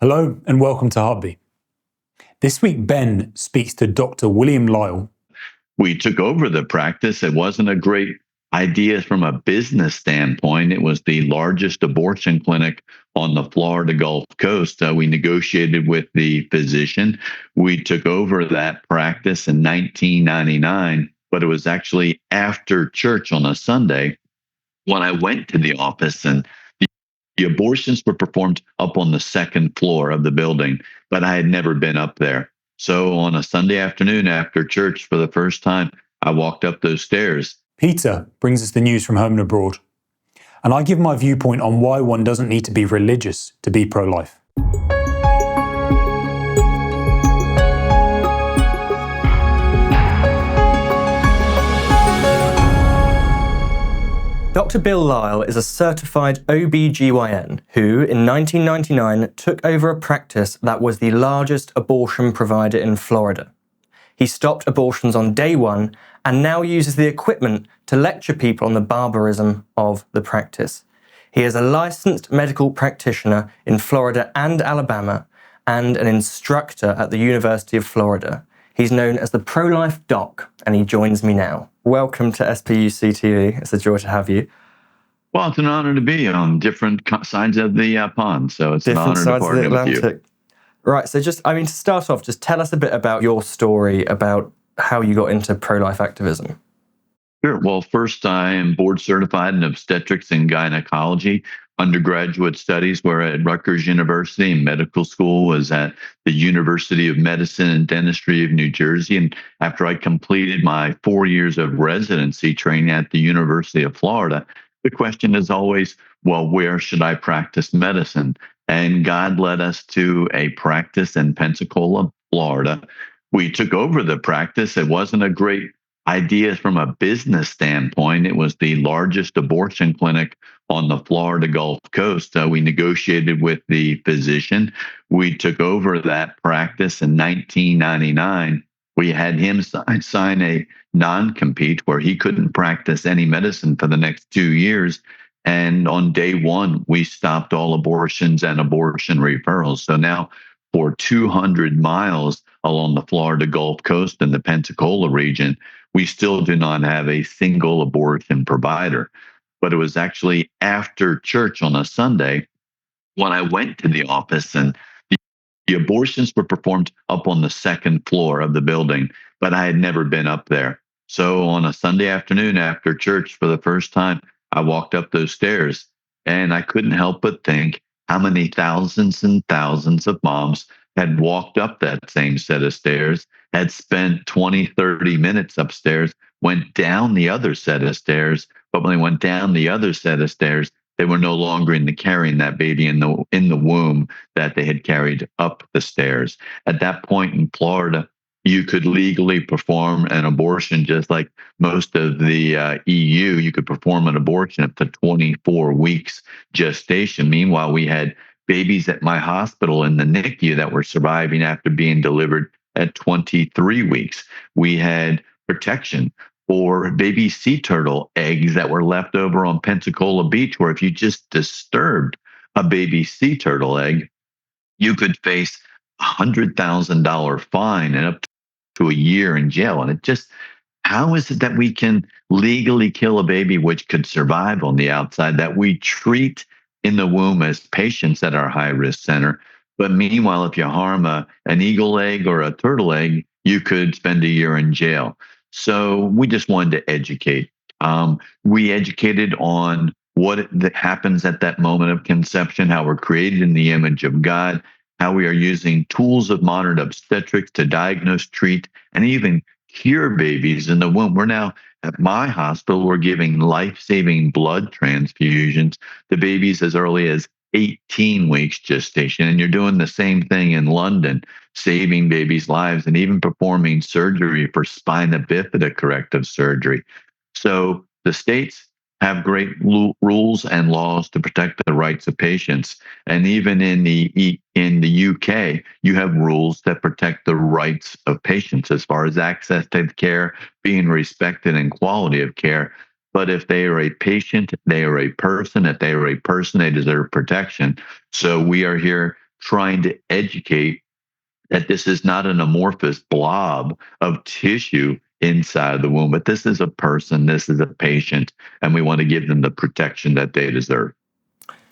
Hello and welcome to Heartbeat. This week, Ben speaks to Dr. William Lile. We took over the practice. It wasn't a great idea from a business standpoint. It was the largest abortion clinic on the Florida Gulf Coast. We negotiated with the physician. We took over that practice in 1999, but it was actually after church on a Sunday when I went to the office, and the abortions were performed up on the second floor of the building, but I had never been up there. So on a Sunday afternoon after church for the first time, I walked up those stairs. Peter brings us the news from home and abroad. And I give my viewpoint on why one doesn't need to be religious to be pro-life. Dr. Bill Lile is a certified OB-GYN who, in 1999, took over a practice that was the largest abortion provider in Florida. He stopped abortions on day one and now uses the equipment to lecture people on the barbarism of the practice. He is a licensed medical practitioner in Florida and Alabama and an instructor at the University of Florida. He's known as the pro-life doc, and he joins me now. Welcome to SPUCTV. It's a joy to have you. Well, it's an honor to be on different sides of the pond, so it's Different an honor to partner with you. Right, so to start off, just tell us a bit about your story, about how you got into pro-life activism. Sure. Well, first, I am board certified in obstetrics and gynecology. Undergraduate studies were at Rutgers University, and medical school was at the University of Medicine and Dentistry of New Jersey. And after I completed my 4 years of residency training at the University of Florida, the question is always, well, where should I practice medicine? And God led us to a practice in Pensacola, Florida. We took over the practice. It wasn't a great idea from a business standpoint. It was the largest abortion clinic on the Florida Gulf Coast. We negotiated with the physician. We took over that practice in 1999. We had him sign a non-compete where he couldn't practice any medicine for the next 2 years. And on day one, we stopped all abortions and abortion referrals. So now for 200 miles along the Florida Gulf Coast and the Pensacola region, we still do not have a single abortion provider. But it was actually after church on a Sunday when I went to the office, and the abortions were performed up on the second floor of the building, but I had never been up there. So on a Sunday afternoon after church for the first time, I walked up those stairs, and I couldn't help but think how many thousands and thousands of moms had walked up that same set of stairs, had spent 20, 30 minutes upstairs, went down the other set of stairs, but when they went down the other set of stairs, they were no longer carrying that baby in the womb that they had carried up the stairs. At that point in Florida, you could legally perform an abortion just like most of the EU. You could perform an abortion up to 24 weeks gestation. Meanwhile, we had babies at my hospital in the NICU that were surviving after being delivered at 23 weeks. We had protection for baby sea turtle eggs that were left over on Pensacola Beach, where if you just disturbed a baby sea turtle egg, you could face $100,000 fine and up to a year in jail. And how is it that we can legally kill a baby which could survive on the outside, that we treat in the womb as patients at our high-risk center? But meanwhile, if you harm an eagle egg or a turtle egg, you could spend a year in jail. So we just wanted to educate. We educated on what happens at that moment of conception, how we're created in the image of God, how we are using tools of modern obstetrics to diagnose, treat, and even cure babies in the womb. We're now at my hospital, we're giving life-saving blood transfusions to babies as early as 18 weeks gestation. And you're doing the same thing in London, saving babies' lives and even performing surgery for spina bifida corrective surgery. So the states have great rules and laws to protect the rights of patients. And even in the UK, you have rules that protect the rights of patients as far as access to care, being respected, and quality of care. But if they are a patient, they are a person. If they are a person, they deserve protection. So we are here trying to educate that this is not an amorphous blob of tissue inside the womb, but this is a person, this is a patient, and we want to give them the protection that they deserve.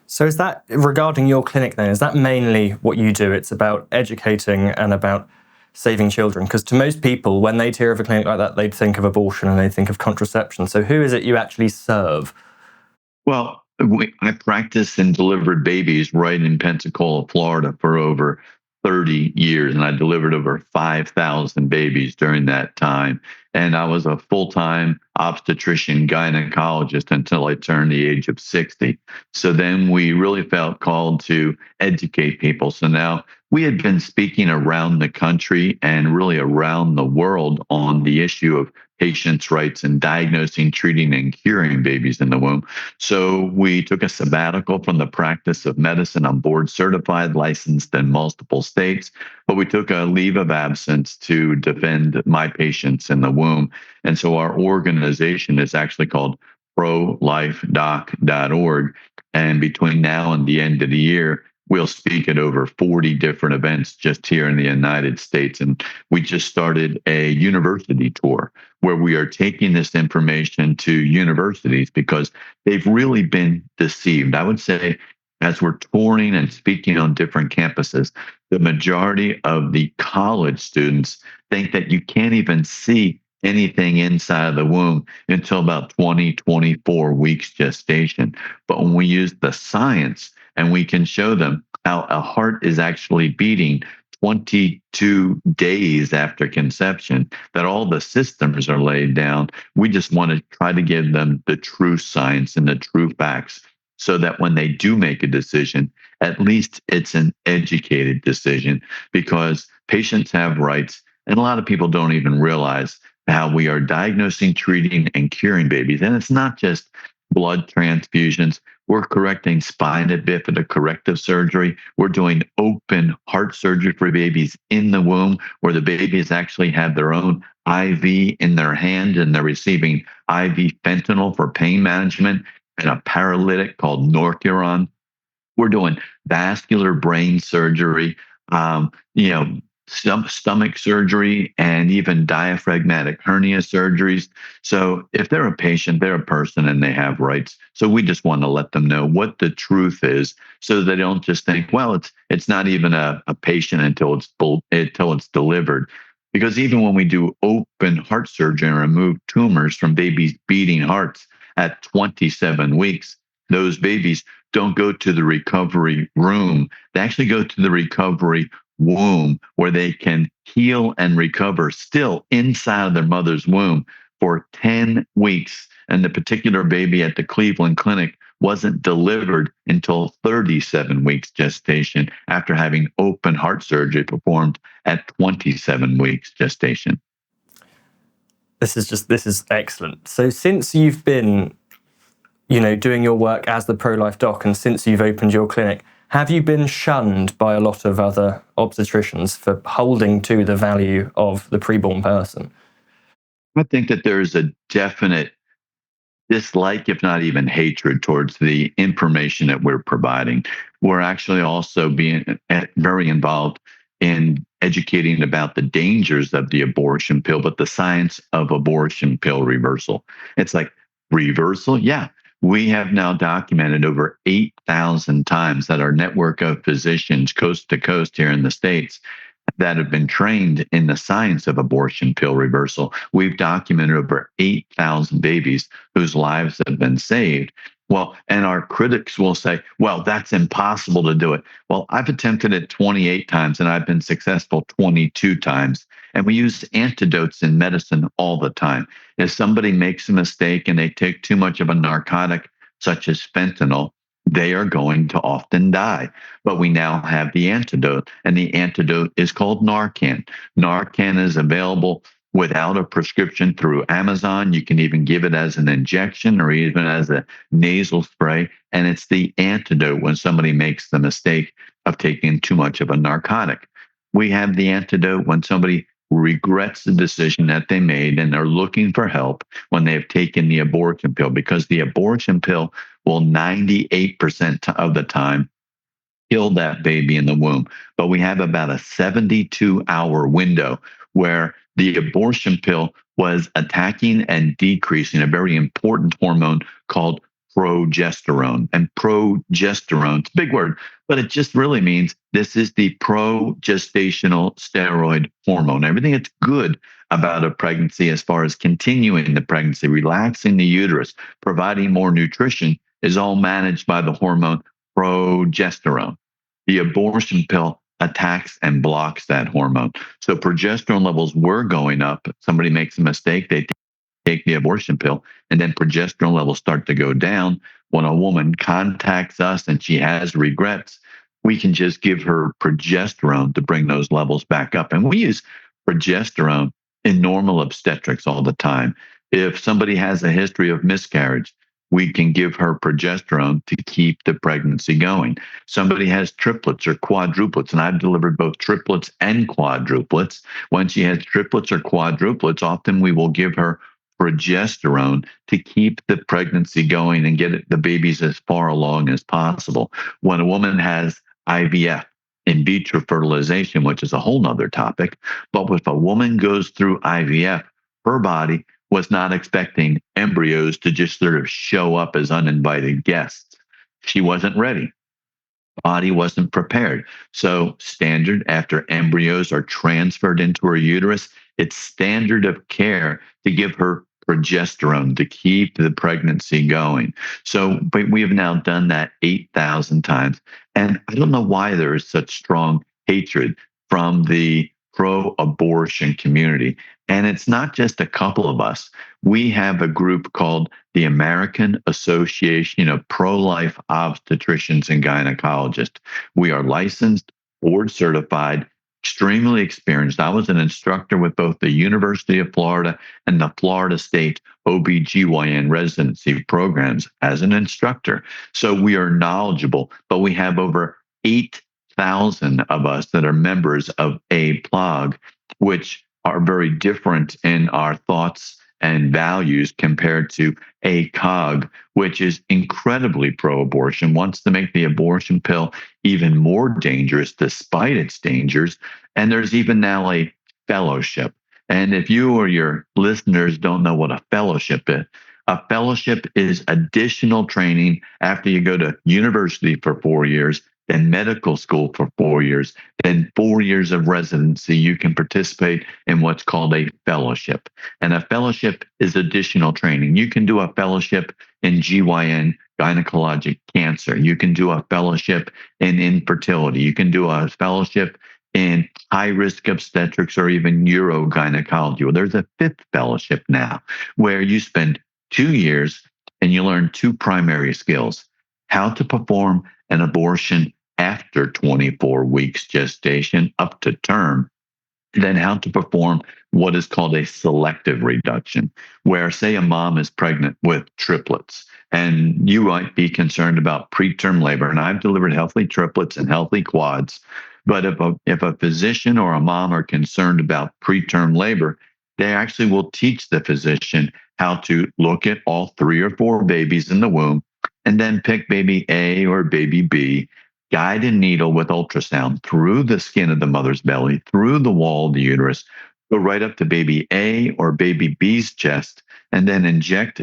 So is that, regarding your clinic then, is that mainly what you do? It's about educating and about saving children? Because to most people, when they'd hear of a clinic like that, they'd think of abortion and they'd think of contraception. So who is it you actually serve? Well, I practiced and delivered babies right in Pensacola, Florida for over 30 years, and I delivered over 5,000 babies during that time. And I was a full-time obstetrician gynecologist until I turned the age of 60. So then we really felt called to educate people. So now we had been speaking around the country and really around the world on the issue of patients' rights in diagnosing, treating, and curing babies in the womb. So we took a sabbatical from the practice of medicine. I'm board certified, licensed in multiple states, but we took a leave of absence to defend my patients in the womb. And so our organization is actually called prolifedoc.org. And between now and the end of the year, we'll speak at over 40 different events just here in the United States. And we just started a university tour where we are taking this information to universities because they've really been deceived. I would say, as we're touring and speaking on different campuses, the majority of the college students think that you can't even see anything inside of the womb until about 20, 24 weeks gestation. But when we use the science and we can show them how a heart is actually beating 22 days after conception, that all the systems are laid down, we just want to try to give them the true science and the true facts so that when they do make a decision, at least it's an educated decision, because patients have rights. And a lot of people don't even realize how we are diagnosing, treating, and curing babies. And it's not just blood transfusions. We're correcting spina bifida corrective surgery. We're doing open heart surgery for babies in the womb, where the babies actually have their own IV in their hand and they're receiving IV fentanyl for pain management and a paralytic called Norcuron. We're doing vascular brain surgery, stomach surgery, and even diaphragmatic hernia surgeries. So if they're a patient, they're a person and they have rights. So we just want to let them know what the truth is so they don't just think, well, it's not even a patient until it's delivered. Because even when we do open heart surgery and remove tumors from babies' beating hearts at 27 weeks, those babies don't go to the recovery room. They actually go to the recovery womb, where they can heal and recover still inside of their mother's womb for 10 weeks. And the particular baby at the Cleveland Clinic wasn't delivered until 37 weeks gestation after having open heart surgery performed at 27 weeks gestation. This is excellent. So since you've been, doing your work as the pro-life doc, and since you've opened your clinic, have you been shunned by a lot of other obstetricians for holding to the value of the preborn person? I think that there's a definite dislike, if not even hatred, towards the information that we're providing. We're actually also being very involved in educating about the dangers of the abortion pill, but the science of abortion pill reversal. It's like, reversal? Yeah. We have now documented over 8,000 times that our network of physicians coast to coast here in the States that have been trained in the science of abortion pill reversal, we've documented over 8,000 babies whose lives have been saved. Well, and our critics will say, well, that's impossible to do it. Well, I've attempted it 28 times and I've been successful 22 times. And we use antidotes in medicine all the time. If somebody makes a mistake and they take too much of a narcotic, such as fentanyl, they are going to often die. But we now have the antidote, and the antidote is called Narcan. Narcan is available without a prescription through Amazon. You can even give it as an injection or even as a nasal spray. And it's the antidote when somebody makes the mistake of taking too much of a narcotic. We have the antidote when somebody regrets the decision that they made and are looking for help when they've taken the abortion pill, because the abortion pill will 98% of the time kill that baby in the womb. But we have about a 72-hour window where the abortion pill was attacking and decreasing a very important hormone called progesterone. And progesterone, it's a big word, but it just really means this is the progestational steroid hormone. Everything that's good about a pregnancy as far as continuing the pregnancy, relaxing the uterus, providing more nutrition is all managed by the hormone progesterone. The abortion pill attacks and blocks that hormone. So progesterone levels were going up. Somebody makes a mistake, they take the abortion pill, and then progesterone levels start to go down. When a woman contacts us and she has regrets, we can just give her progesterone to bring those levels back up. And we use progesterone in normal obstetrics all the time. If somebody has a history of miscarriage, we can give her progesterone to keep the pregnancy going. Somebody has triplets or quadruplets, and I've delivered both triplets and quadruplets. When she has triplets or quadruplets, often we will give her progesterone to keep the pregnancy going and get the babies as far along as possible. When a woman has IVF, in vitro fertilization, which is a whole nother topic, but if a woman goes through IVF, her body was not expecting embryos to just sort of show up as uninvited guests. She wasn't ready. Body wasn't prepared. So standard, after embryos are transferred into her uterus, it's standard of care to give her progesterone to keep the pregnancy going. So, but we have now done that 8,000 times. And I don't know why there is such strong hatred from the pro-abortion community. And it's not just a couple of us. We have a group called the American Association of Pro-Life Obstetricians and Gynecologists. We are licensed, board certified, extremely experienced. I was an instructor with both the University of Florida and the Florida State OBGYN residency programs as an instructor. So we are knowledgeable, but we have over 8,000 of us that are members of APLOG, which are very different in our thoughts and values compared to ACOG, which is incredibly pro-abortion, wants to make the abortion pill even more dangerous despite its dangers. And there's even now a fellowship. And if you or your listeners don't know what a fellowship is additional training after you go to university for 4 years, then medical school for 4 years, then 4 years of residency. You can participate in what's called a fellowship. And a fellowship is additional training. You can do a fellowship in GYN, gynecologic cancer. You can do a fellowship in infertility. You can do a fellowship in high-risk obstetrics or even urogynecology. Well, there's a fifth fellowship now where you spend 2 years and you learn two primary skills: how to perform an abortion after 24 weeks gestation up to term, then how to perform what is called a selective reduction, where, say, a mom is pregnant with triplets, and you might be concerned about preterm labor. And I've delivered healthy triplets and healthy quads. But if a physician or a mom are concerned about preterm labor, they actually will teach the physician how to look at all 3 or 4 babies in the womb and then pick baby A or baby B, guide a needle with ultrasound through the skin of the mother's belly, through the wall of the uterus, go right up to baby A or baby B's chest, and then inject,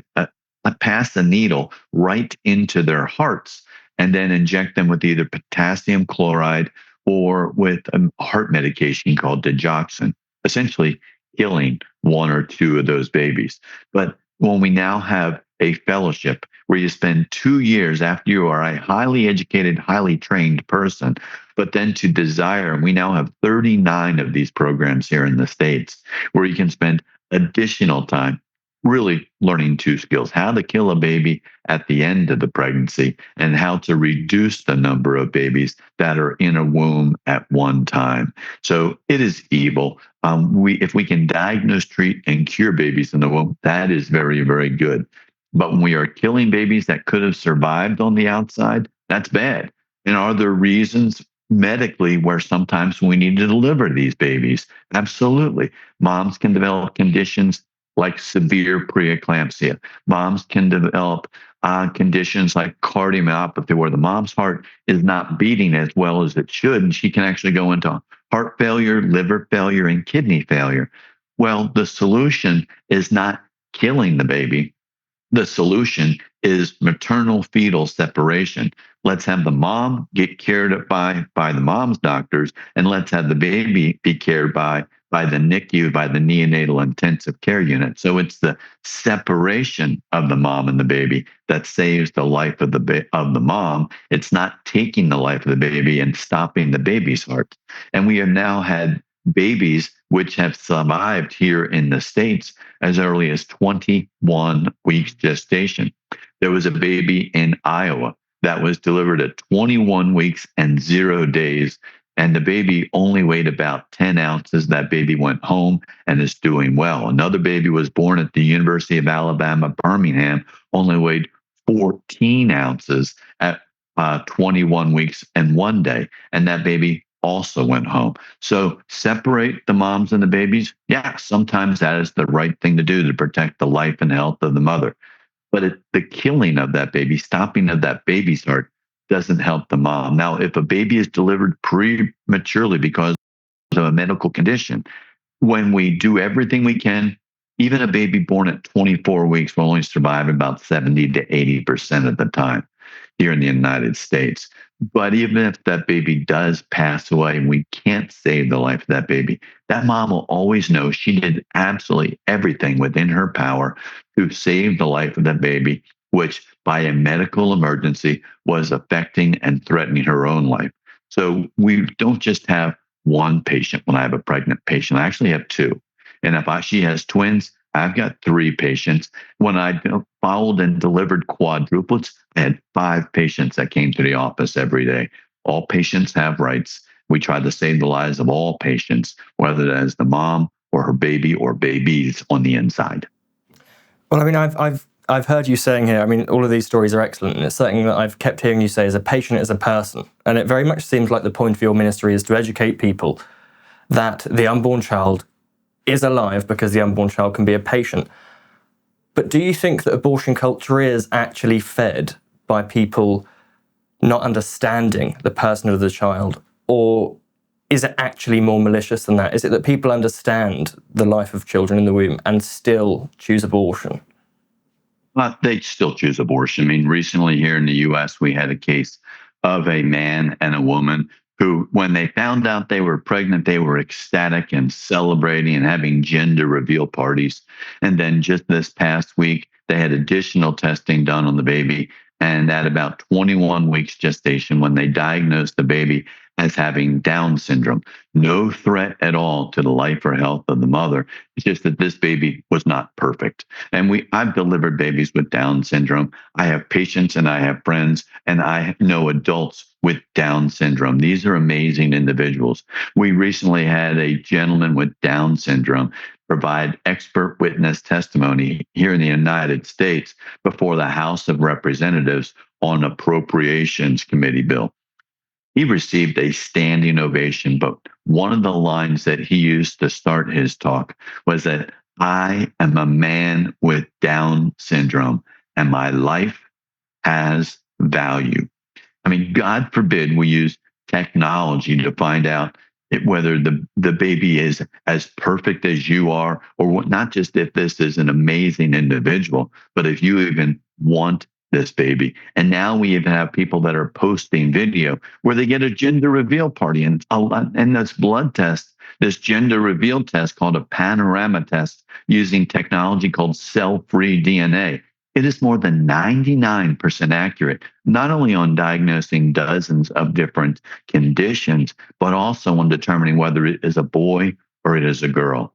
pass the needle right into their hearts, and then inject them with either potassium chloride or with a heart medication called digoxin, essentially killing 1 or 2 of those babies. But when we now have a fellowship where you spend 2 years after you are a highly educated, highly trained person, but then to desire, and we now have 39 of these programs here in the States, where you can spend additional time really learning 2 skills: how to kill a baby at the end of the pregnancy and how to reduce the number of babies that are in a womb at one time. So it is evil. If we can diagnose, treat, and cure babies in the womb, that is very, very good. But when we are killing babies that could have survived on the outside, that's bad. And are there reasons medically where sometimes we need to deliver these babies? Absolutely. Moms can develop conditions like severe preeclampsia. Moms can develop conditions like cardiomyopathy, where the mom's heart is not beating as well as it should, and she can actually go into heart failure, liver failure, and kidney failure. Well, the solution is not killing the baby. The solution is maternal fetal separation. Let's have the mom get cared by the mom's doctors, and let's have the baby be cared by the NICU, by the neonatal intensive care unit. So it's the separation of the mom and the baby that saves the life of the mom. It's not taking the life of the baby and stopping the baby's heart. And we have now had babies which have survived here in the States as early as 21 weeks gestation. There was a baby in Iowa that was delivered at 21 weeks and 0 days, and the baby only weighed about 10 ounces. That baby went home and is doing well. Another baby was born at the University of Alabama, Birmingham, only weighed 14 ounces at 21 weeks and 1 day, and that baby also went home. So separate the moms and the babies. Yeah, sometimes that is the right thing to do to protect the life and health of the mother. But the killing of that baby, stopping of that baby's heart, doesn't help the mom. Now, if a baby is delivered prematurely because of a medical condition, when we do everything we can, even a baby born at 24 weeks will only survive about 70 to 80% of the time here in the United States. But even if that baby does pass away and we can't save the life of that baby, that mom will always know she did absolutely everything within her power to save the life of that baby, which by a medical emergency was affecting and threatening her own life. So we don't just have one patient when I have a pregnant patient. I actually have two. And if she has twins, I've got three patients. When I followed and delivered quadruplets, I had 5 patients that came to the office every day. All patients have rights. We try to save the lives of all patients, whether that is the mom or her baby or babies on the inside. Well, I mean, I've heard you saying here, I mean, all of these stories are excellent, and it's something that I've kept hearing you say as a patient is a person. And it very much seems like the point of your ministry is to educate people that the unborn child is alive because the unborn child can be a patient. But do you think that abortion culture is actually fed by people not understanding the person of the child? Or is it actually more malicious than that? Is it that people understand the life of children in the womb and still choose abortion? Well, they still choose abortion. I mean, recently here in the U.S., we had a case of a man and a woman who, when they found out they were pregnant, they were ecstatic and celebrating and having gender reveal parties. And then just this past week, they had additional testing done on the baby. And at about 21 weeks gestation, when they diagnosed the baby as having Down syndrome, no threat at all to the life or health of the mother. It's just that this baby was not perfect. And I've delivered babies with Down syndrome. I have patients and I have friends, and I know adults with Down syndrome. These are amazing individuals. We recently had a gentleman with Down syndrome provide expert witness testimony here in the United States before the House of Representatives on Appropriations Committee bill. He received a standing ovation, but one of the lines that he used to start his talk was that I am a man with Down syndrome and my life has value. I mean, God forbid we use technology to find out whether the baby is as perfect as you are, or not just if this is an amazing individual, but if you even want this baby. And now we even have people that are posting video where they get a gender reveal party, and this blood test, this gender reveal test called a panorama test using technology called cell-free DNA. It is more than 99% accurate, not only on diagnosing dozens of different conditions, but also on determining whether it is a boy or it is a girl.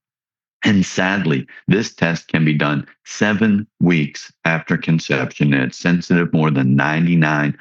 And sadly, this test can be done 7 weeks after conception, and it's sensitive more than 99%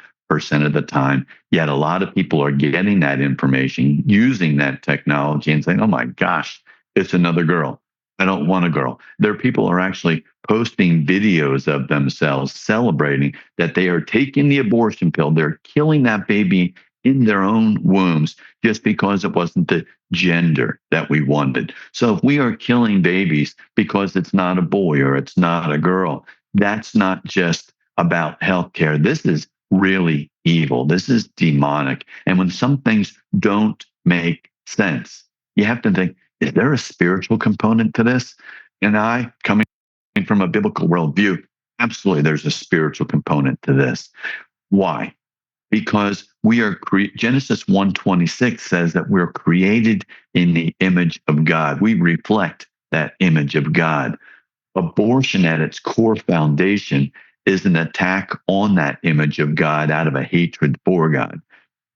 of the time. Yet a lot of people are getting that information, using that technology, and saying, oh my gosh, it's another girl. I don't want a girl. There are people who are actually posting videos of themselves celebrating that they are taking the abortion pill. They're killing that baby in their own wombs just because it wasn't the gender that we wanted. So if we are killing babies because it's not a boy or it's not a girl, that's not just about healthcare. This is really evil. This is demonic. And when some things don't make sense, you have to think, is there a spiritual component to this? And coming from a biblical worldview, absolutely there's a spiritual component to this. Why? Because we are Genesis 1:26 says that we're created in the image of God. We reflect that image of God. Abortion at its core foundation is an attack on that image of God out of a hatred for God.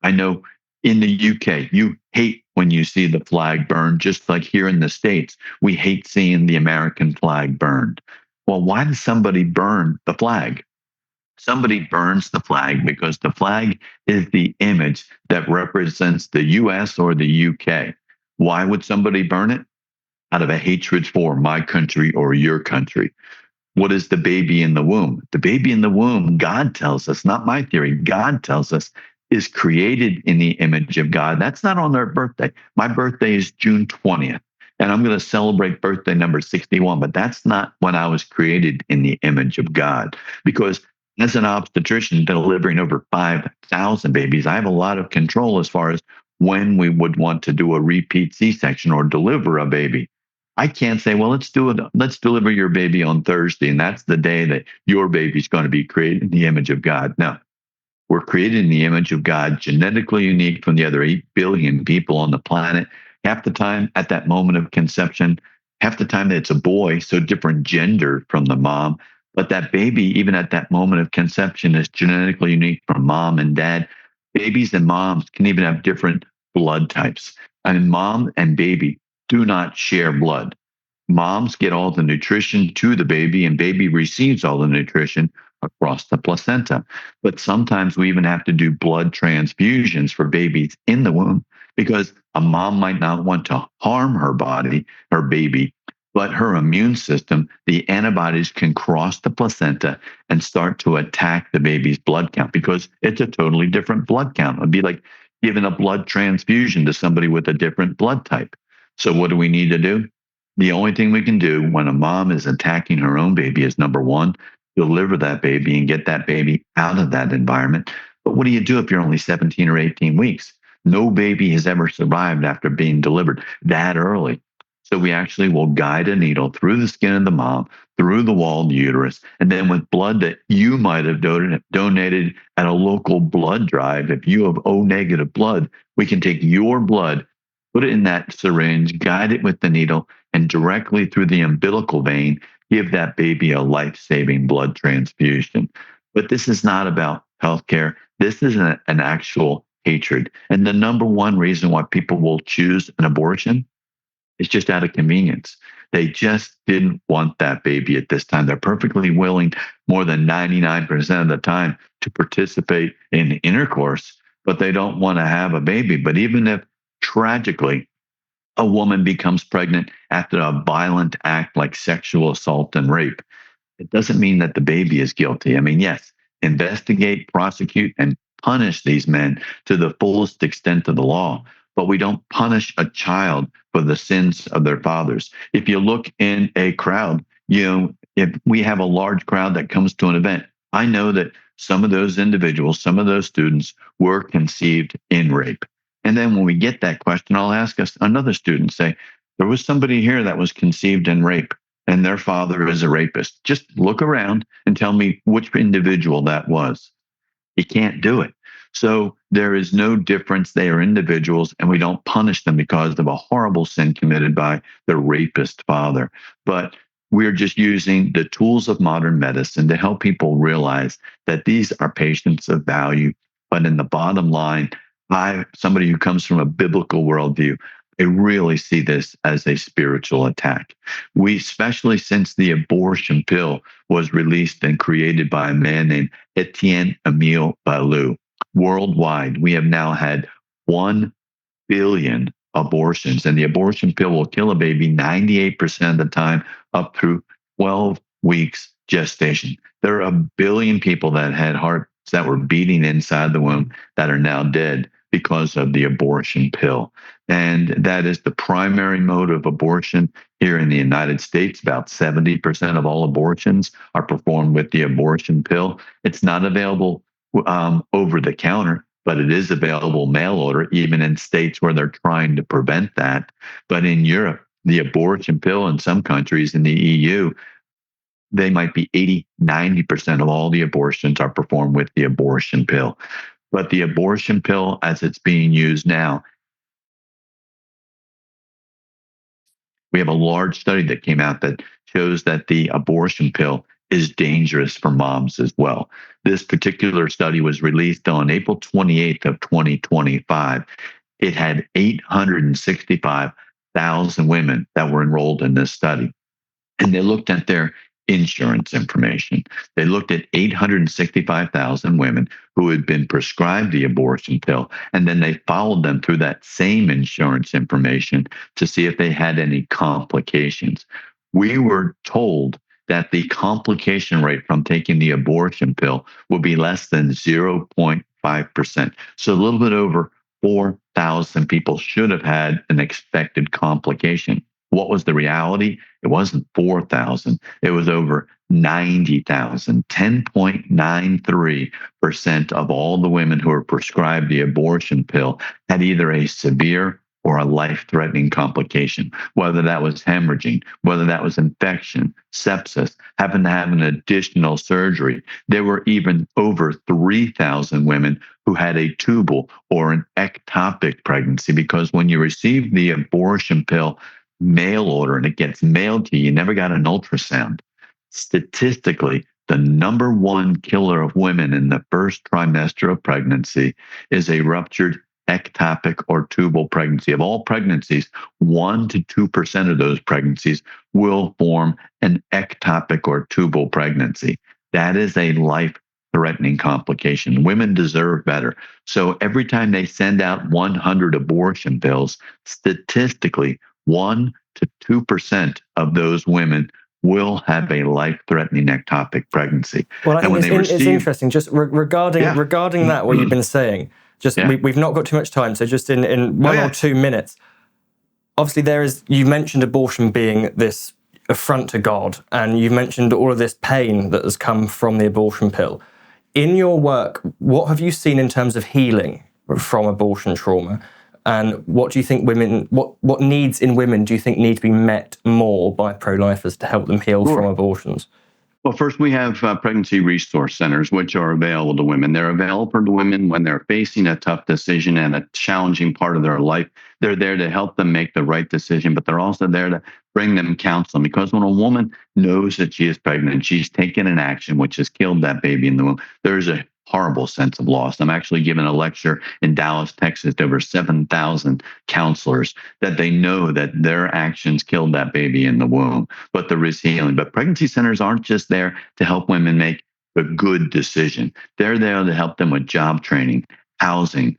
I know in the UK, you hate when you see the flag burned, just like here in the States, we hate seeing the American flag burned. Well, why does somebody burn the flag? Somebody burns the flag because the flag is the image that represents the US or the UK. Why would somebody burn it? Out of a hatred for my country or your country. What is the baby in the womb? The baby in the womb, God tells us, not my theory, God tells us, is created in the image of God. That's not on their birthday. My birthday is June 20th, and I'm going to celebrate birthday number 61, but that's not when I was created in the image of God. Because as an obstetrician delivering over 5,000 babies, I have a lot of control as far as when we would want to do a repeat C-section or deliver a baby. I can't say, well, let's deliver your baby on Thursday, and that's the day that your baby's going to be created in the image of God. No, we're created in the image of God, genetically unique from the other 8 billion people on the planet. Half the time at that moment of conception, half the time it's a boy, so different gender from the mom. But that baby, even at that moment of conception, is genetically unique from mom and dad. Babies and moms can even have different blood types. I mean, mom and baby do not share blood. Moms get all the nutrition to the baby, and baby receives all the nutrition across the placenta. But sometimes we even have to do blood transfusions for babies in the womb because a mom might not want to harm her baby, but her immune system, the antibodies can cross the placenta and start to attack the baby's blood count because it's a totally different blood count. It'd be like giving a blood transfusion to somebody with a different blood type. So what do we need to do? The only thing we can do when a mom is attacking her own baby is, number one, deliver that baby and get that baby out of that environment. But what do you do if you're only 17 or 18 weeks? No baby has ever survived after being delivered that early. So we actually will guide a needle through the skin of the mom, through the walled uterus, and then with blood that you might have donated at a local blood drive. If you have O negative blood, we can take your blood, put it in that syringe, guide it with the needle, and directly through the umbilical vein, give that baby a life-saving blood transfusion. But this is not about healthcare. This is an actual hatred. And the number one reason why people will choose an abortion is just out of convenience. They just didn't want that baby at this time. They're perfectly willing, more than 99% of the time, to participate in intercourse, but they don't want to have a baby. But even if tragically a woman becomes pregnant after a violent act like sexual assault and rape, it doesn't mean that the baby is guilty. I mean, yes, investigate, prosecute, and punish these men to the fullest extent of the law, but we don't punish a child for the sins of their fathers. If you look in a crowd, if we have a large crowd that comes to an event, I know that some of those individuals, some of those students were conceived in rape. And then when we get that question, I'll ask us another student, say, there was somebody here that was conceived in rape and their father is a rapist. Just look around and tell me which individual that was. You can't do it. So there is no difference. They are individuals, and we don't punish them because of a horrible sin committed by their rapist father. But we're just using the tools of modern medicine to help people realize that these are patients of value. But in the bottom line, somebody who comes from a biblical worldview, I really see this as a spiritual attack. Especially since the abortion pill was released and created by a man named Etienne Emile Ballou. Worldwide, we have now had 1 billion abortions, and the abortion pill will kill a baby 98% of the time up through 12 weeks gestation. There are 1 billion people that had hearts that were beating inside the womb that are now dead because of the abortion pill. And that is the primary mode of abortion here in the United States. About 70% of all abortions are performed with the abortion pill. It's not available over the counter, but it is available mail order, even in states where they're trying to prevent that. But in Europe, the abortion pill in some countries in the EU, they might be 80, 90% of all the abortions are performed with the abortion pill. But the abortion pill, as it's being used now, we have a large study that came out that shows that the abortion pill is dangerous for moms as well. This particular study was released on April 28th of 2025. It had 865,000 women that were enrolled in this study. And they looked at their insurance information. They looked at 865,000 women who had been prescribed the abortion pill, and then they followed them through that same insurance information to see if they had any complications. We were told that the complication rate from taking the abortion pill would be less than 0.5%. So a little bit over 4,000 people should have had an expected complication. What was the reality? It wasn't 4,000. It was over 90,000. 10.93% of all the women who were prescribed the abortion pill had either a severe or a life-threatening complication, whether that was hemorrhaging, whether that was infection, sepsis, having to have an additional surgery. There were even over 3,000 women who had a tubal or an ectopic pregnancy, because when you receive the abortion pill mail order and it gets mailed to you, you never got an ultrasound. Statistically, the number one killer of women in the first trimester of pregnancy is a ruptured ectopic or tubal pregnancy. Of all pregnancies, 1 to 2% of those pregnancies will form an ectopic or tubal pregnancy. That is a life-threatening complication. Women deserve better. So every time they send out 100 abortion pills, statistically, 1 to 2% of those women will have a life-threatening ectopic pregnancy. Well, I think it's interesting, just regarding that, what you've been saying, we've not got too much time, so just in one or 2 minutes, obviously you mentioned abortion being this affront to God, and you've mentioned all of this pain that has come from the abortion pill. In your work, what have you seen in terms of healing from abortion trauma? And what do you think what needs in women do you think need to be met more by pro-lifers to help them heal from abortions? Well, first, we have pregnancy resource centers, which are available to women. They're available to women when they're facing a tough decision and a challenging part of their life. They're there to help them make the right decision, but they're also there to bring them counseling. Because when a woman knows that she is pregnant, she's taken an action which has killed that baby in the womb, there's a horrible sense of loss. I'm actually giving a lecture in Dallas, Texas, to over 7,000 counselors, that they know that their actions killed that baby in the womb, but there is healing. But pregnancy centers aren't just there to help women make a good decision. They're there to help them with job training, housing,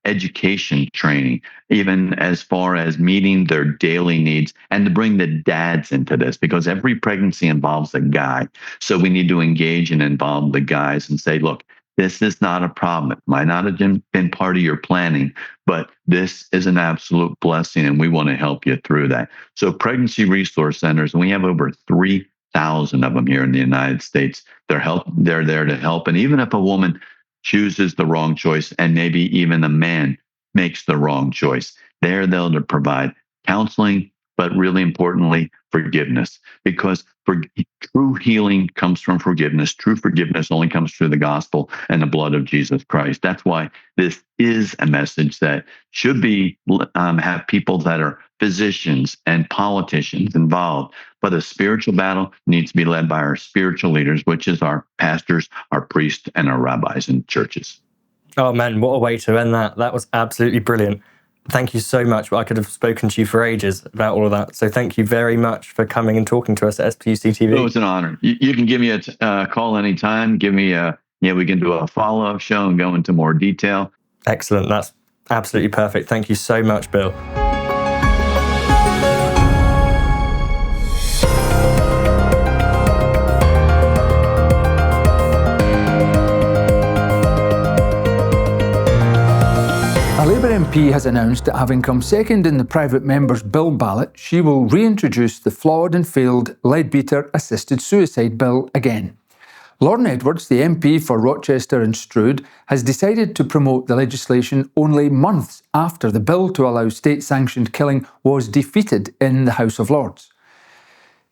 education training, even as far as meeting their daily needs, and to bring the dads into this, because every pregnancy involves a guy. So we need to engage and involve the guys and say, look, this is not a problem. It might not have been part of your planning, but this is an absolute blessing, and we want to help you through that. So pregnancy resource centers, and we have over 3,000 of them here in the United States. They're there to help. And even if a woman chooses the wrong choice, and maybe even a man makes the wrong choice, they're there to provide counseling, but really importantly, forgiveness. Because true healing comes from forgiveness. True forgiveness only comes through the gospel and the blood of Jesus Christ. That's why this is a message that should be have people that are physicians and politicians involved. But a spiritual battle needs to be led by our spiritual leaders, which is our pastors, our priests, and our rabbis in churches. Oh man, what a way to end that. That was absolutely brilliant. Thank you so much. I could have spoken to you for ages about all of that. So thank you very much for coming and talking to us at SPUCTV. Oh, it's an honor. You can give me a call anytime. Give me we can do a follow-up show and go into more detail. Excellent. That's absolutely perfect. Thank you so much, Bill. A little bit in MP has announced that having come second in the private member's bill ballot, she will reintroduce the flawed and failed Leadbeater assisted suicide bill again. Lauren Edwards, the MP for Rochester and Stroud, has decided to promote the legislation only months after the bill to allow state-sanctioned killing was defeated in the House of Lords.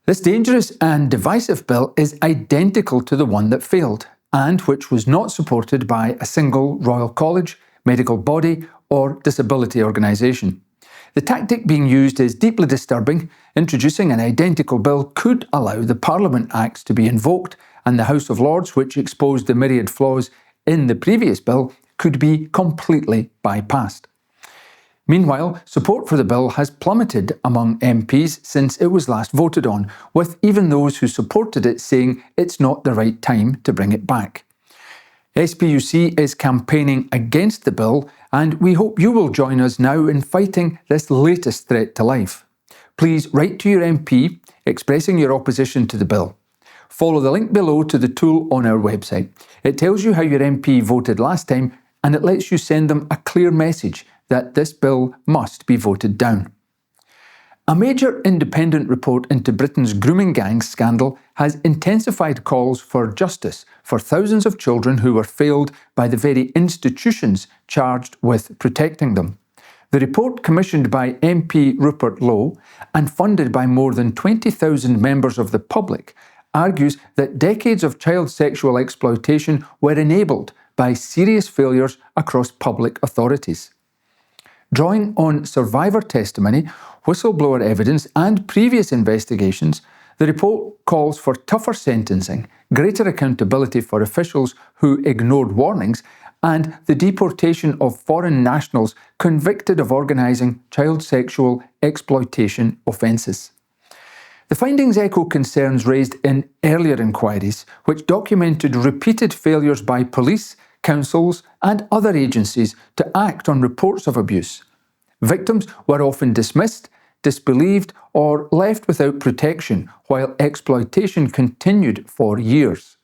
This dangerous and divisive bill is identical to the one that failed, and which was not supported by a single Royal College, medical body, or disability organisation. The tactic being used is deeply disturbing. Introducing an identical bill could allow the Parliament Acts to be invoked, and the House of Lords, which exposed the myriad flaws in the previous bill, could be completely bypassed. Meanwhile, support for the bill has plummeted among MPs since it was last voted on, with even those who supported it saying it's not the right time to bring it back. SPUC is campaigning against the bill, and we hope you will join us now in fighting this latest threat to life. Please write to your MP expressing your opposition to the bill. Follow the link below to the tool on our website. It tells you how your MP voted last time, and it lets you send them a clear message that this bill must be voted down. A major independent report into Britain's grooming gangs scandal has intensified calls for justice for thousands of children who were failed by the very institutions charged with protecting them. The report, commissioned by MP Rupert Lowe and funded by more than 20,000 members of the public, argues that decades of child sexual exploitation were enabled by serious failures across public authorities. Drawing on survivor testimony, whistleblower evidence and previous investigations, the report calls for tougher sentencing, greater accountability for officials who ignored warnings, and the deportation of foreign nationals convicted of organising child sexual exploitation offences. The findings echo concerns raised in earlier inquiries, which documented repeated failures by police, councils and other agencies to act on reports of abuse. Victims were often dismissed, disbelieved or left without protection, while exploitation continued for years.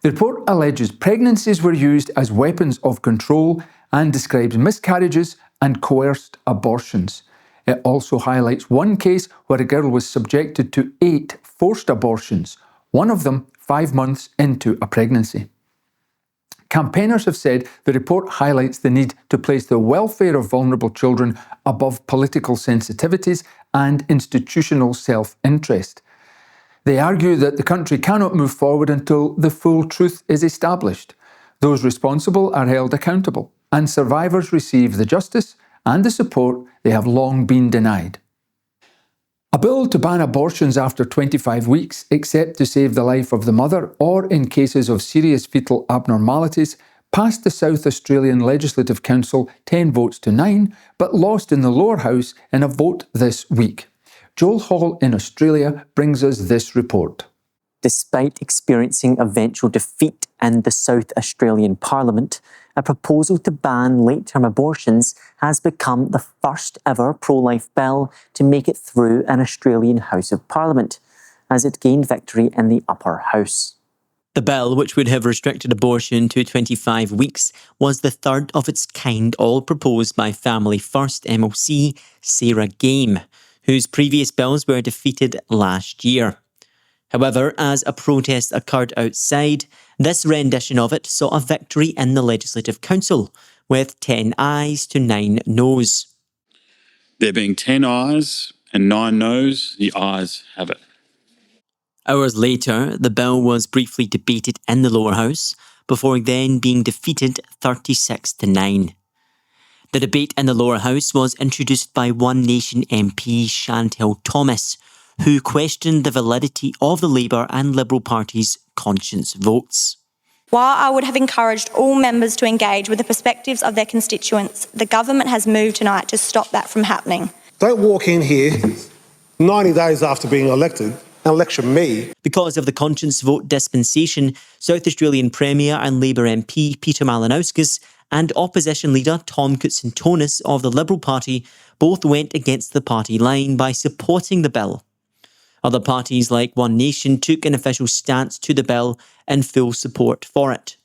The report alleges pregnancies were used as weapons of control and describes miscarriages and coerced abortions. It also highlights one case where a girl was subjected to 8 forced abortions, one of them 5 months into a pregnancy. Campaigners have said the report highlights the need to place the welfare of vulnerable children above political sensitivities and institutional self-interest. They argue that the country cannot move forward until the full truth is established. Those responsible are held accountable, and survivors receive the justice and the support they have long been denied. A bill to ban abortions after 25 weeks, except to save the life of the mother or in cases of serious fetal abnormalities, passed the South Australian Legislative Council 10 votes to 9, but lost in the lower house in a vote this week. Joel Hall in Australia brings us this report. Despite experiencing eventual defeat in the South Australian Parliament, a proposal to ban late-term abortions has become the first ever pro-life bill to make it through an Australian House of Parliament, as it gained victory in the upper house. The bill, which would have restricted abortion to 25 weeks, was the third of its kind, all proposed by Family First MLC Sarah Game, whose previous bills were defeated last year. However, as a protest occurred outside, this rendition of it saw a victory in the Legislative Council, with 10 ayes to 9 noes. There being 10 ayes and 9 noes, the ayes have it. Hours later, the bill was briefly debated in the lower house, before then being defeated 36 to 9. The debate in the lower house was introduced by One Nation MP Chantel Thomas, who questioned the validity of the Labour and Liberal parties' conscience votes. While I would have encouraged all members to engage with the perspectives of their constituents, the government has moved tonight to stop that from happening. Don't walk in here 90 days after being elected and lecture me. Because of the conscience vote dispensation, South Australian Premier and Labour MP Peter Malinauskas and opposition leader Tom Koutsantonis of the Liberal Party both went against the party line by supporting the bill. Other parties like One Nation took an official stance to the bill in full support for it.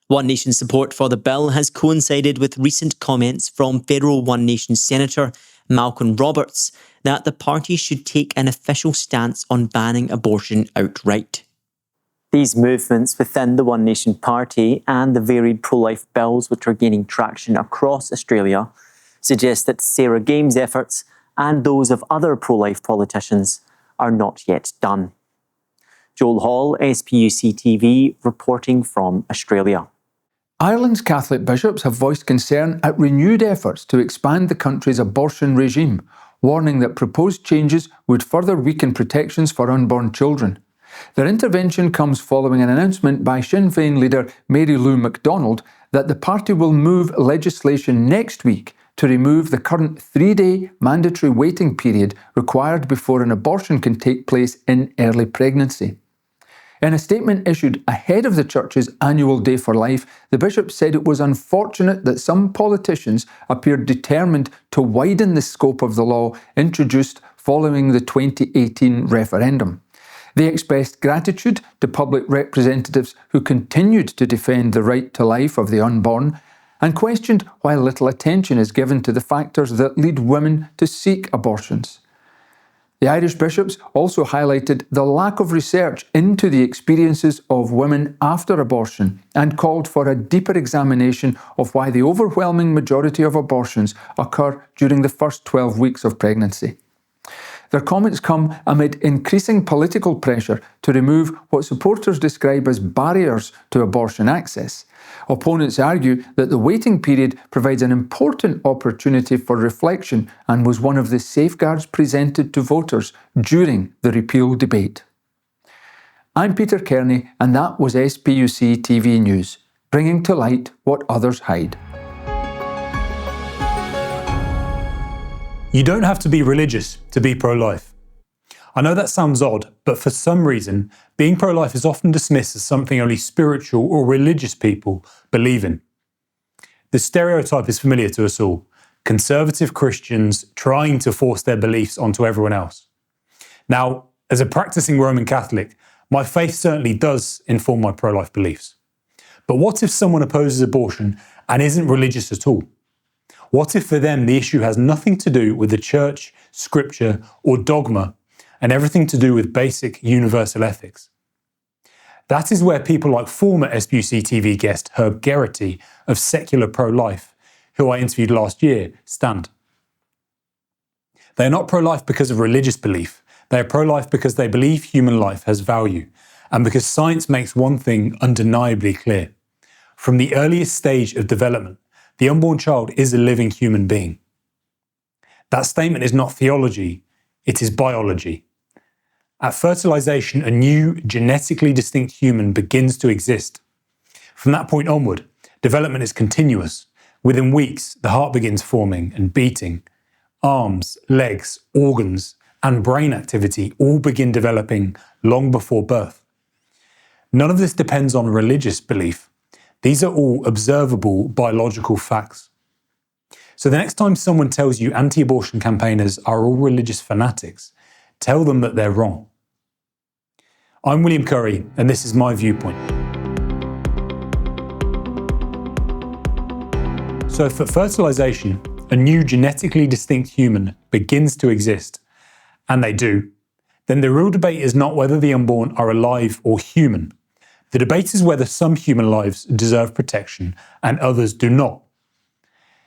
One Nation support for the bill has coincided with recent comments from federal One Nation Senator Malcolm Roberts that the party should take an official stance on banning abortion outright. These movements within the One Nation Party and the varied pro-life bills which are gaining traction across Australia suggest that Sarah Game's efforts and those of other pro-life politicians are not yet done. Joel Hall, SPUCTV, reporting from Australia. Ireland's Catholic bishops have voiced concern at renewed efforts to expand the country's abortion regime, warning that proposed changes would further weaken protections for unborn children. Their intervention comes following an announcement by Sinn Féin leader Mary Lou MacDonald that the party will move legislation next week to remove the current 3-day mandatory waiting period required before an abortion can take place in early pregnancy. In a statement issued ahead of the Church's annual Day for Life, the bishop said it was unfortunate that some politicians appeared determined to widen the scope of the law introduced following the 2018 referendum. They expressed gratitude to public representatives who continued to defend the right to life of the unborn and questioned why little attention is given to the factors that lead women to seek abortions. The Irish bishops also highlighted the lack of research into the experiences of women after abortion and called for a deeper examination of why the overwhelming majority of abortions occur during the first 12 weeks of pregnancy. Their comments come amid increasing political pressure to remove what supporters describe as barriers to abortion access. Opponents argue that the waiting period provides an important opportunity for reflection and was one of the safeguards presented to voters during the repeal debate. I'm Peter Kearney, and that was SPUC TV News, bringing to light what others hide. You don't have to be religious to be pro-life. I know that sounds odd, but for some reason, being pro-life is often dismissed as something only spiritual or religious people believe in. The stereotype is familiar to us all: conservative Christians trying to force their beliefs onto everyone else. Now, as a practicing Roman Catholic, my faith certainly does inform my pro-life beliefs. But what if someone opposes abortion and isn't religious at all? What if for them the issue has nothing to do with the church, scripture, or dogma, and everything to do with basic universal ethics? That is where people like former SPUC TV guest Herb Geraghty of Secular Pro-Life, who I interviewed last year, stand. They are not pro-life because of religious belief. They are pro-life because they believe human life has value, and because science makes one thing undeniably clear. From the earliest stage of development, the unborn child is a living human being. That statement is not theology, it is biology. At fertilization, a new, genetically distinct human begins to exist. From that point onward, development is continuous. Within weeks, the heart begins forming and beating. Arms, legs, organs, and brain activity all begin developing long before birth. None of this depends on religious belief. These are all observable biological facts. So the next time someone tells you anti-abortion campaigners are all religious fanatics, tell them that they're wrong. I'm William Curry, and this is my viewpoint. So if at fertilization, a new genetically distinct human begins to exist, and they do, then the real debate is not whether the unborn are alive or human. The debate is whether some human lives deserve protection and others do not.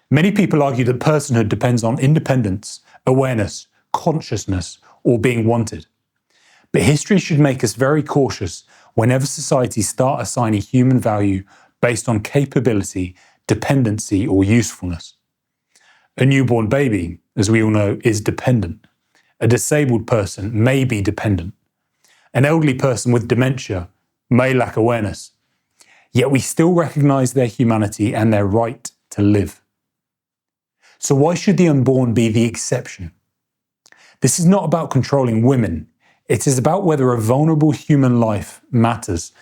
Many people argue that personhood depends on independence, awareness, consciousness, or being wanted. But history should make us very cautious whenever societies start assigning human value based on capability, dependency, or usefulness. A newborn baby, as we all know, is dependent. A disabled person may be dependent. An elderly person with dementia may lack awareness. Yet we still recognize their humanity and their right to live. So why should the unborn be the exception? This is not about controlling women. It is about whether a vulnerable human life matters,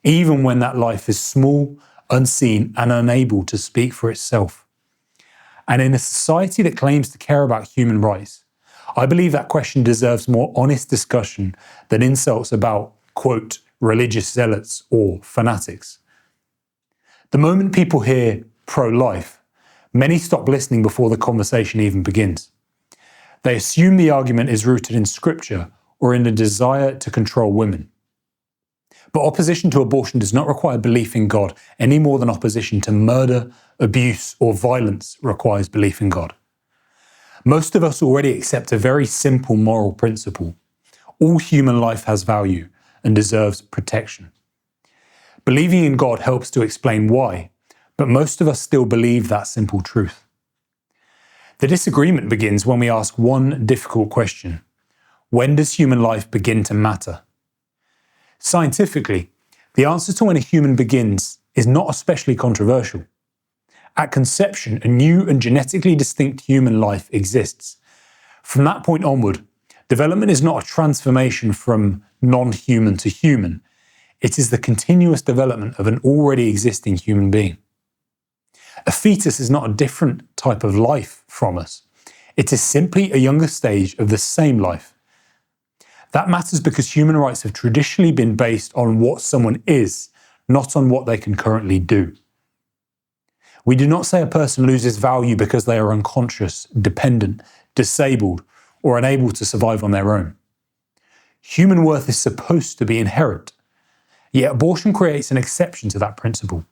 even when that life is small, unseen, and unable to speak for itself. And in a society that claims to care about human rights, I believe that question deserves more honest discussion than insults about, quote, religious zealots or fanatics. The moment people hear pro-life, many stop listening before the conversation even begins. They assume the argument is rooted in scripture or in a desire to control women. But opposition to abortion does not require belief in God any more than opposition to murder, abuse, or violence requires belief in God. Most of us already accept a very simple moral principle. All human life has value and deserves protection. Believing in God helps to explain why, but most of us still believe that simple truth. The disagreement begins when we ask one difficult question: when does human life begin to matter? Scientifically, the answer to when a human begins is not especially controversial. At conception, a new and genetically distinct human life exists. From that point onward, development is not a transformation from non-human to human. It is the continuous development of an already existing human being. A fetus is not a different type of life from us. It is simply a younger stage of the same life. That matters because human rights have traditionally been based on what someone is, not on what they can currently do. We do not say a person loses value because they are unconscious, dependent, disabled, or unable to survive on their own. Human worth is supposed to be inherent, yet abortion creates an exception to that principle.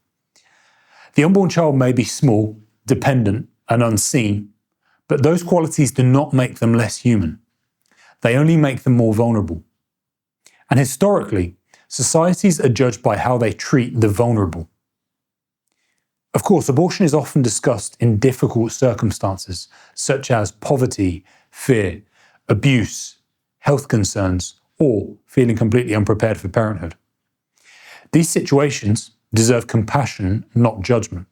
The unborn child may be small, dependent, and unseen, but those qualities do not make them less human. They only make them more vulnerable. And historically, societies are judged by how they treat the vulnerable. Of course, abortion is often discussed in difficult circumstances, such as poverty, fear, abuse, health concerns, or feeling completely unprepared for parenthood. These situations deserve compassion, not judgment.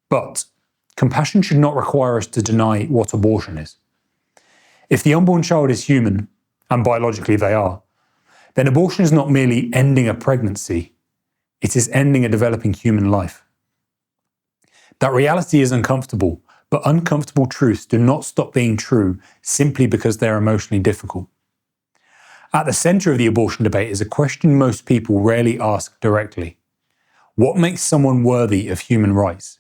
But compassion should not require us to deny what abortion is. If the unborn child is human, and biologically they are, then abortion is not merely ending a pregnancy, it is ending a developing human life. That reality is uncomfortable, but uncomfortable truths do not stop being true simply because they're emotionally difficult. At the center of the abortion debate is a question most people rarely ask directly. What makes someone worthy of human rights?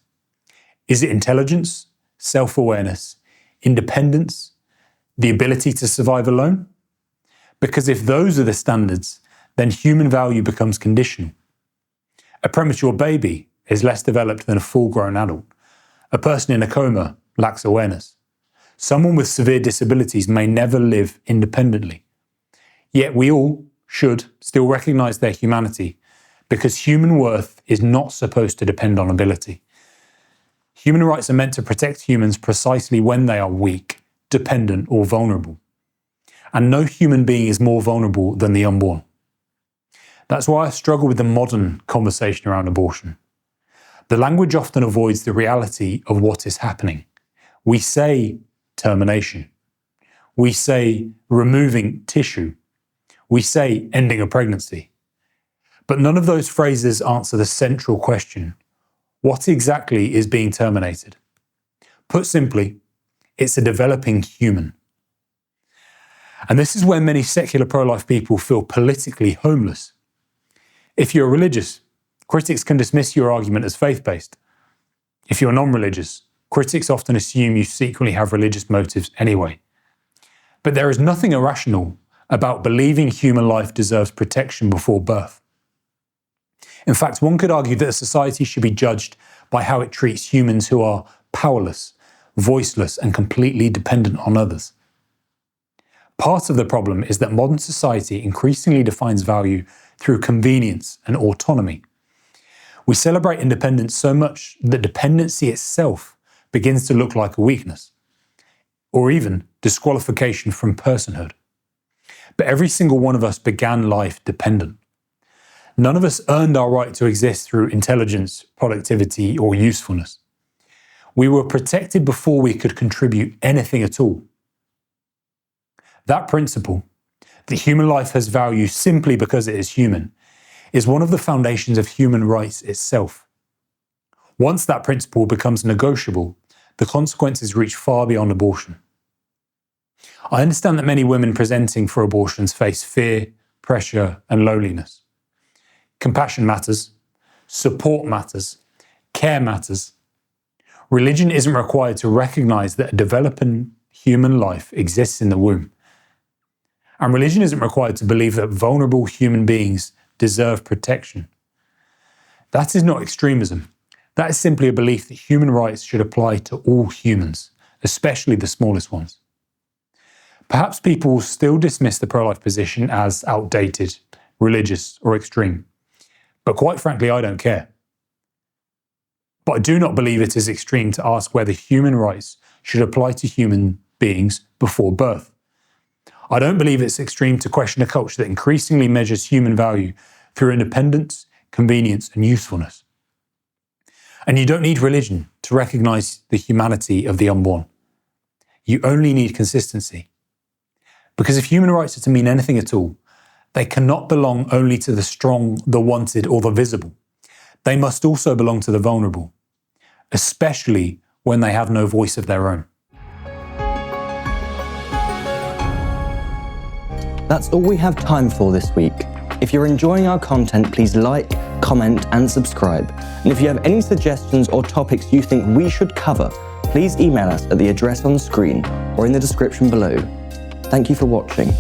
Is it intelligence, self-awareness, independence, the ability to survive alone? Because if those are the standards, then human value becomes conditional. A premature baby is less developed than a full-grown adult. A person in a coma lacks awareness. Someone with severe disabilities may never live independently. Yet we all should still recognize their humanity, because human worth is not supposed to depend on ability. Human rights are meant to protect humans precisely when they are weak, dependent, or vulnerable. And no human being is more vulnerable than the unborn. That's why I struggle with the modern conversation around abortion. The language often avoids the reality of what is happening. We say termination. We say removing tissue. We say ending a pregnancy. But none of those phrases answer the central question: what exactly is being terminated? Put simply, it's a developing human. And this is where many secular pro-life people feel politically homeless. If you're religious, critics can dismiss your argument as faith-based. If you're non-religious, critics often assume you secretly have religious motives anyway. But there is nothing irrational about believing human life deserves protection before birth. In fact, one could argue that a society should be judged by how it treats humans who are powerless, voiceless, and completely dependent on others. Part of the problem is that modern society increasingly defines value through convenience and autonomy. We celebrate independence so much that dependency itself begins to look like a weakness, or even disqualification from personhood. But every single one of us began life dependent. None of us earned our right to exist through intelligence, productivity, or usefulness. We were protected before we could contribute anything at all. That principle, that human life has value simply because it is human, is one of the foundations of human rights itself. Once that principle becomes negotiable, the consequences reach far beyond abortion. I understand that many women presenting for abortions face fear, pressure, and loneliness. Compassion matters, support matters, Care matters. Religion isn't required to recognise that a developing human life exists in the womb. And religion isn't required to believe that vulnerable human beings deserve protection. That is not extremism. That is simply a belief that human rights should apply to all humans, especially the smallest ones. Perhaps people will still dismiss the pro-life position as outdated, religious, or extreme. But quite frankly, I don't care. But I do not believe it is extreme to ask whether human rights should apply to human beings before birth. I don't believe it's extreme to question a culture that increasingly measures human value through independence, convenience, and usefulness. And you don't need religion to recognise the humanity of the unborn. You only need consistency. Because if human rights are to mean anything at all, they cannot belong only to the strong, the wanted, or the visible. They must also belong to the vulnerable, especially when they have no voice of their own. That's all we have time for this week. If you're enjoying our content, please like, comment, and subscribe. And if you have any suggestions or topics you think we should cover, please email us at the address on screen or in the description below. Thank you for watching.